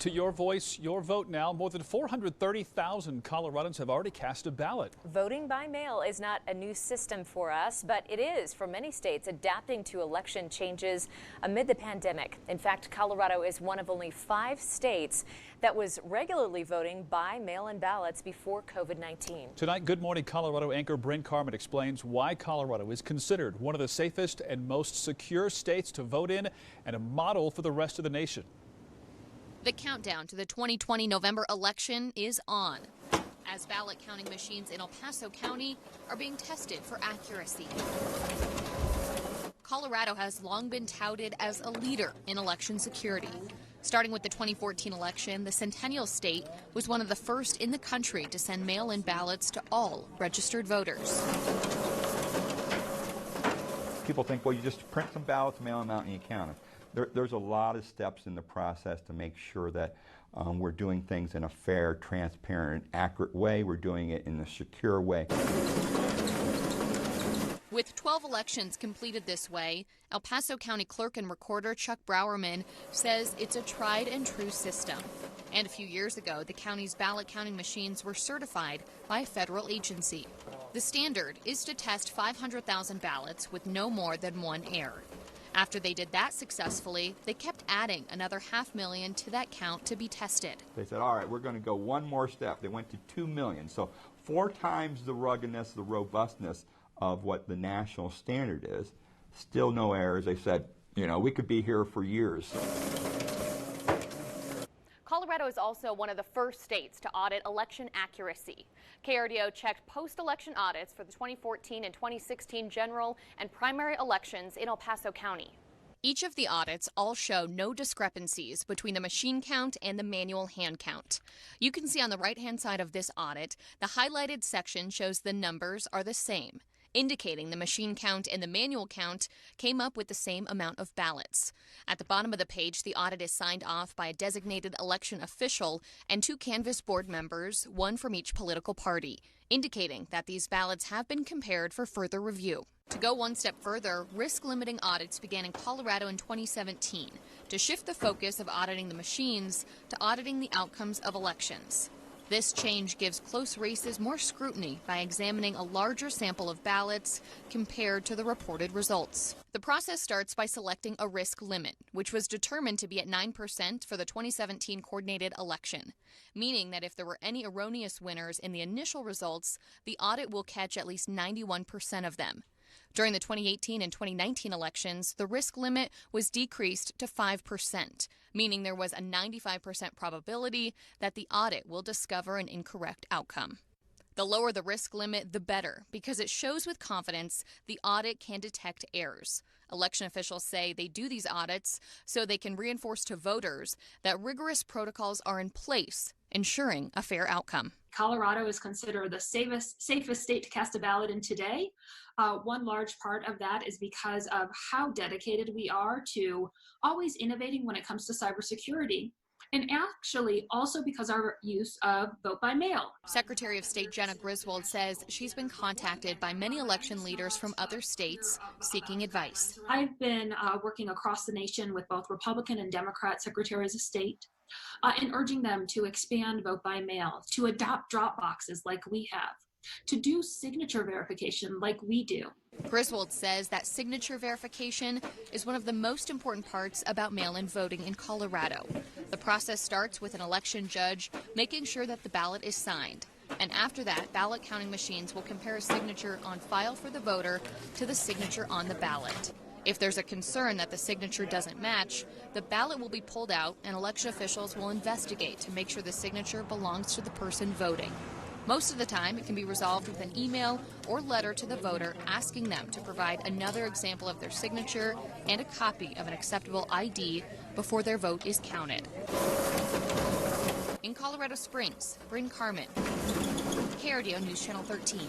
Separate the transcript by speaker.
Speaker 1: To your voice, your vote now. More than 430,000 Coloradans have already cast a ballot.
Speaker 2: Voting by mail is not a new system for us, but it is for many states adapting to election changes amid the pandemic. In fact, Colorado is one of only 5 states that was regularly voting by mail-in ballots before COVID-19.
Speaker 1: Tonight, Good Morning Colorado anchor Bryn Carmen explains why Colorado is considered one of the safest and most secure states to vote in and a model for the rest of the nation.
Speaker 3: The countdown to the 2020 November election is on, as ballot counting machines in El Paso County are being tested for accuracy. Colorado has long been touted as a leader in election security. Starting with the 2014 election, the Centennial State was one of the first in the country to send mail-in ballots to all registered voters.
Speaker 4: People think, well, you just print some ballots, mail them out, and you count them. There's a lot of steps in the process to make sure that we're doing things in a fair, transparent, accurate way. We're doing it in a secure way.
Speaker 3: With 12 elections completed this way, El Paso County Clerk and Recorder Chuck Browerman says it's a tried and true system. And a few years ago, the county's ballot counting machines were certified by a federal agency. The standard is to test 500,000 ballots with no more than one error. After they did that successfully, they kept adding another 500,000 to that count to be tested.
Speaker 4: They said, all right, we're going to go one more step. They went to 2 million. So 4 times the ruggedness, the robustness of what the national standard is. Still no errors. They said, you know, we could be here for years.
Speaker 5: Colorado is also one of the first states to audit election accuracy. KRDO checked post-election audits for the 2014 and 2016 general and primary elections in El Paso County.
Speaker 3: Each of the audits all show no discrepancies between the machine count and the manual hand count. You can see on the right-hand side of this audit, the highlighted section shows the numbers are the same, indicating the machine count and the manual count came up with the same amount of ballots. At the bottom of the page, the audit is signed off by a designated election official and 2 canvass board members, one from each political party, indicating that these ballots have been compared for further review. To go one step further, risk-limiting audits began in Colorado in 2017 to shift the focus of auditing the machines to auditing the outcomes of elections. This change gives close races more scrutiny by examining a larger sample of ballots compared to the reported results. The process starts by selecting a risk limit, which was determined to be at 9% for the 2017 coordinated election, meaning that if there were any erroneous winners in the initial results, the audit will catch at least 91% of them. During the 2018 and 2019 elections, the risk limit was decreased to 5%, meaning there was a 95% probability that the audit will discover an incorrect outcome. The lower the risk limit, the better, because it shows with confidence the audit can detect errors. Election officials say they do these audits so they can reinforce to voters that rigorous protocols are in place, ensuring a fair outcome.
Speaker 6: Colorado is considered the safest state to cast a ballot in today. One large part of that is because of how dedicated we are to always innovating when it comes to cybersecurity. And actually also because of our use of vote by mail.
Speaker 3: Secretary of State Jenna Griswold says she's been contacted by many election leaders from other states seeking advice.
Speaker 6: I've been working across the nation with both Republican and Democrat secretaries of state and urging them to expand vote by mail, to adopt drop boxes like we have, to do signature verification like we do.
Speaker 3: Griswold says that signature verification is one of the most important parts about mail-in voting in Colorado. The process starts with an election judge making sure that the ballot is signed. And after that, ballot counting machines will compare a signature on file for the voter to the signature on the ballot. If there's a concern that the signature doesn't match, the ballot will be pulled out and election officials will investigate to make sure the signature belongs to the person voting. Most of the time, it can be resolved with an email or letter to the voter asking them to provide another example of their signature and a copy of an acceptable ID before their vote is counted. In Colorado Springs, Bryn Carmen, KRDO News Channel 13.